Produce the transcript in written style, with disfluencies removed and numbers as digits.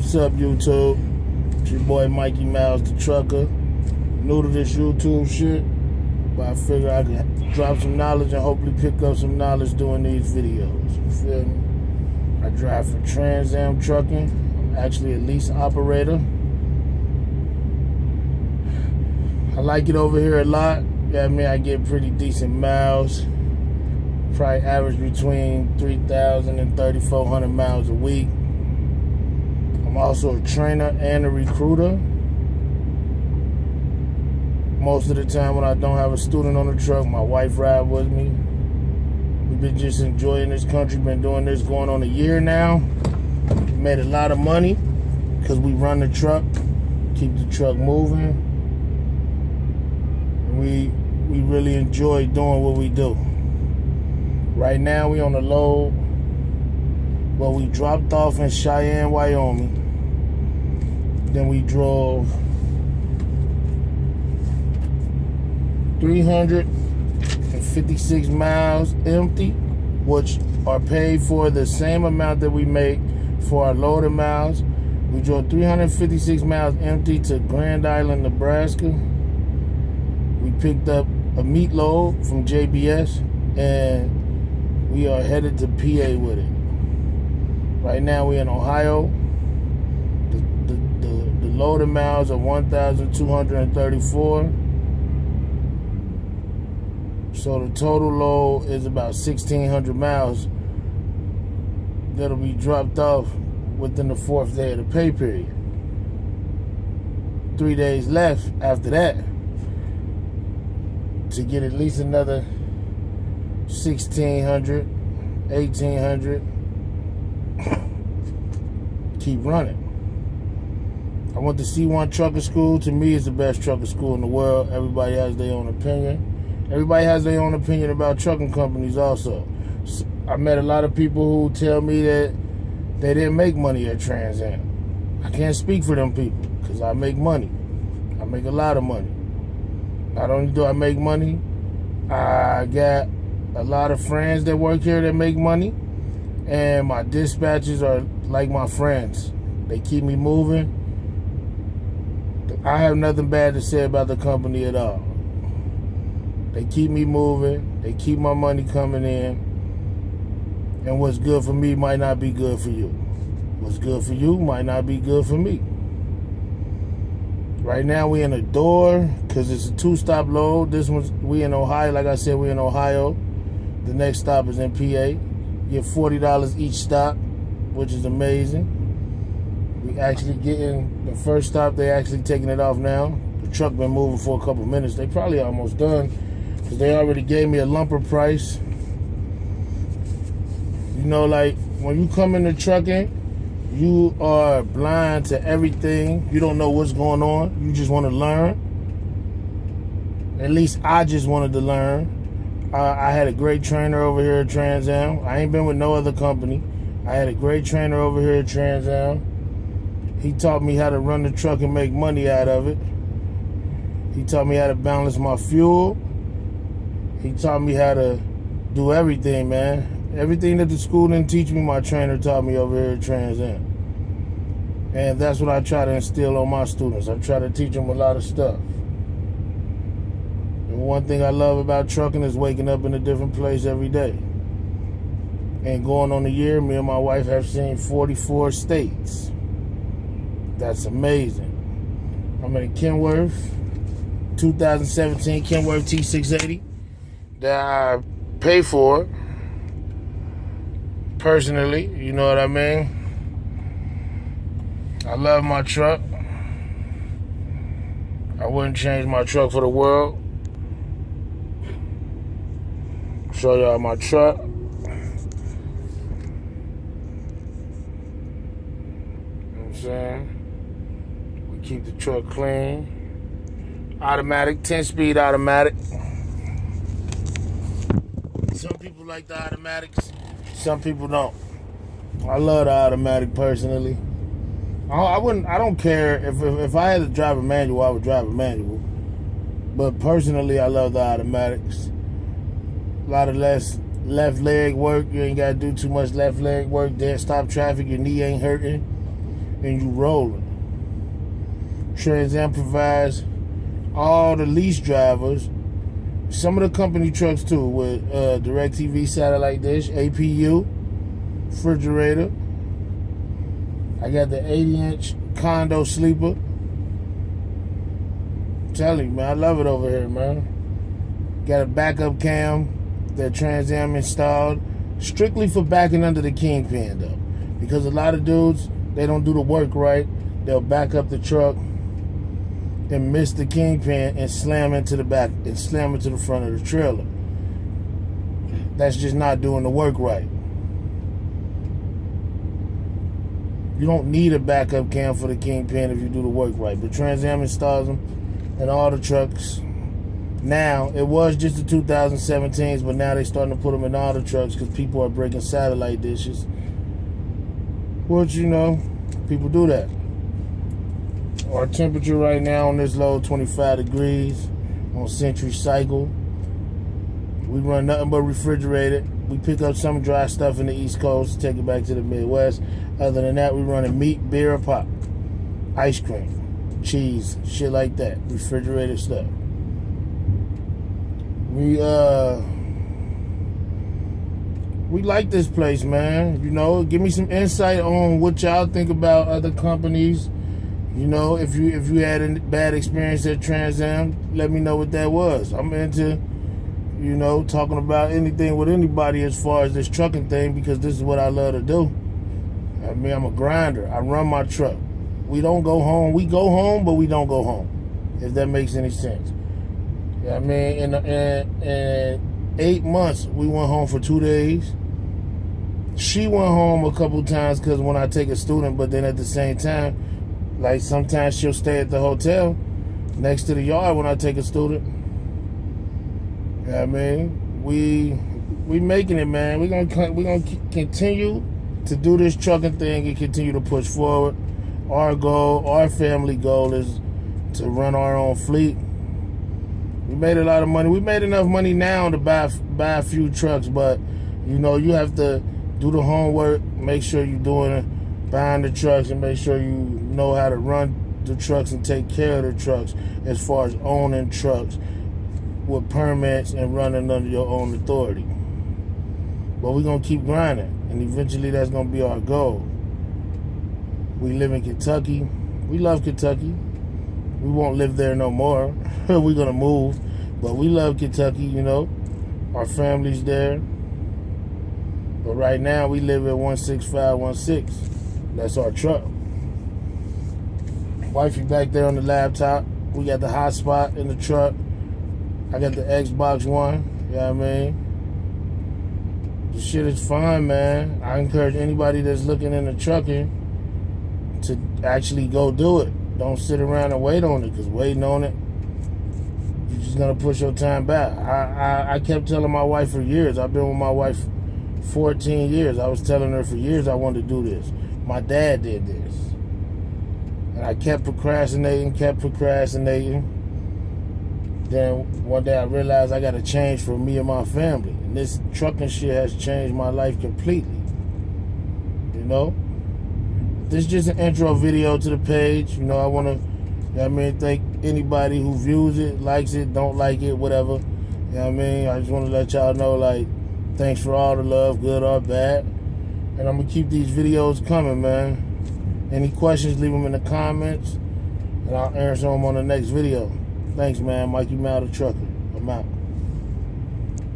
What's up, YouTube? It's your boy Mikey Miles the Trucker. New to this YouTube shit, but I figure I can drop some knowledge and hopefully pick up some knowledge doing these videos. You feel me? I drive for Trans Am Trucking. I'm actually a lease operator. I like it over here a lot. Yeah, I mean, I get pretty decent miles. Probably average between 3,000 and 3,400 miles a week. I'm also a trainer and a recruiter. Most of the time when I don't have a student on the truck, my wife ride with me. We've been just enjoying this country, been doing this going on a year now. We made a lot of money because we run the truck, keep the truck moving. We really enjoy doing what we do. Right now we on the load. Well, we dropped off in Cheyenne, Wyoming. Then we drove 356 miles empty, which are paid for the same amount that we make for our loaded miles. We drove 356 miles empty to Grand Island, Nebraska. We picked up a meat load from JBS, and we are headed to PA with it. Right now we're in Ohio. The loaded miles are 1,234. So the total load is about 1,600 miles that'll be dropped off within the 4th day of the pay period. 3 days left after that to get at least another 1,600, 1,800. Keep running. I went to C1 Trucker School. To me, it's the best trucker school in the world. Everybody has their own opinion. Everybody has their own opinion about trucking companies also. I met a lot of people who tell me that they didn't make money at Trans Am. I can't speak for them people because I make money. I make a lot of money. Not only do I make money, I got a lot of friends that work here that make money, and my dispatchers are like my friends. They keep me moving. I have nothing bad to say about the company at all. They keep me moving. They keep my money coming in. And what's good for me might not be good for you. What's good for you might not be good for me. Right now we in a door because it's a 2-stop load. This one's, we in Ohio. Like I said, we in Ohio. The next stop is in PA. You get $40 each stop, which is amazing. We actually getting the first stop. They actually taking it off now. The truck been moving for a couple minutes. They probably almost done because they already gave me a lumper price. You know, like when you come into trucking, you are blind to everything. You don't know what's going on. You just want to learn. At least I just wanted to learn. I had a great trainer over here at Trans Am. I ain't been with no other company. I had a great trainer over here at Trans Am. He taught me how to run the truck and make money out of it. He taught me how to balance my fuel. He taught me how to do everything, man. Everything that the school didn't teach me, my trainer taught me over here at Trans Am. And that's what I try to instill on my students. I try to teach them a lot of stuff. And one thing I love about trucking is waking up in a different place every day. And going on a year, me and my wife have seen 44 states. That's amazing. I'm in a Kenworth, 2017 Kenworth T680 that I pay for personally, you know what I mean? I love my truck. I wouldn't change my truck for the world. Show y'all my truck. You know what I'm saying? We keep the truck clean. Automatic, 10-speed automatic. Some people like the automatics. Some people don't. I love the automatic personally. I don't care if I had to drive a manual, I would drive a manual. But personally, I love the automatics. A lot of less left leg work. You ain't got to do too much left leg work. Dead stop traffic. Your knee ain't hurting. and you rolling. Trans Am provides all the lease drivers, some of the company trucks too, with DirecTV satellite dish, APU, refrigerator. I got the 80-inch condo sleeper. I'm telling you, man, I love it over here, man. Got a backup cam that Trans Am installed, strictly for backing under the kingpin, though. Because a lot of dudes, they don't do the work right. They'll back up the truck and miss the kingpin and slam into the back and slam into the front of the trailer. That's just not doing the work right. You don't need a backup cam for the kingpin if you do the work right. But Trans Am installs them in all the trucks. Now, it was just the 2017s, but now they're starting to put them in all the trucks because people are breaking satellite dishes. Which, you know, people do that. Our temperature right now on this load, 25 degrees on Century Cycle. We run nothing but refrigerated. We pick up some dry stuff in the East Coast, take it back to the Midwest. Other than that, we running meat, beer, or pop, ice cream, cheese, shit like that, refrigerated stuff. We like this place, man. You know, give me some insight on what y'all think about other companies. You know, if you had a bad experience at Trans Am, let me know what that was. I'm into, you know, talking about anything with anybody as far as this trucking thing, because this is what I love to do. I mean, I'm a grinder. I run my truck. We don't go home. We go home, but we don't go home, if that makes any sense. I mean, in 8 months, we went home for 2 days. She went home a couple times because when I take a student, but then at the same time, like sometimes she'll stay at the hotel next to the yard when I take a student. You know what I mean? We making it, man. We're gonna continue to do this trucking thing and continue to push forward. Our goal, our family goal, is to run our own fleet. We made a lot of money. We made enough money now to buy a few trucks, but you know, you have to do the homework, make sure you're buying the trucks, and make sure you know how to run the trucks and take care of the trucks as far as owning trucks with permits and running under your own authority. But we're going to keep grinding, and eventually that's going to be our goal. We live in Kentucky. We love Kentucky. We won't live there no more. We're going to move, but we love Kentucky, you know. Our family's there. But right now, we live at 16516. That's our truck. Wifey back there on the laptop. We got the hotspot in the truck. I got the Xbox One. You know what I mean? This shit is fun, man. I encourage anybody that's looking into trucking to actually go do it. Don't sit around and wait on it, because waiting on it, you're just going to push your time back. I kept telling my wife for years. I've been with my wife 14 years. I was telling her for years I wanted to do this. My dad did this. And I kept procrastinating. Then one day I realized I got to change for me and my family. And this trucking shit has changed my life completely. You know? This is just an intro video to the page. You know, I want to, you know what I mean, thank anybody who views it, likes it, don't like it, whatever. You know what I mean? I just want to let y'all know, like, thanks for all the love, good or bad. And I'm going to keep these videos coming, man. Any questions, leave them in the comments, and I'll answer them on the next video. Thanks, man. Mikey Mal the Trucker. I'm out.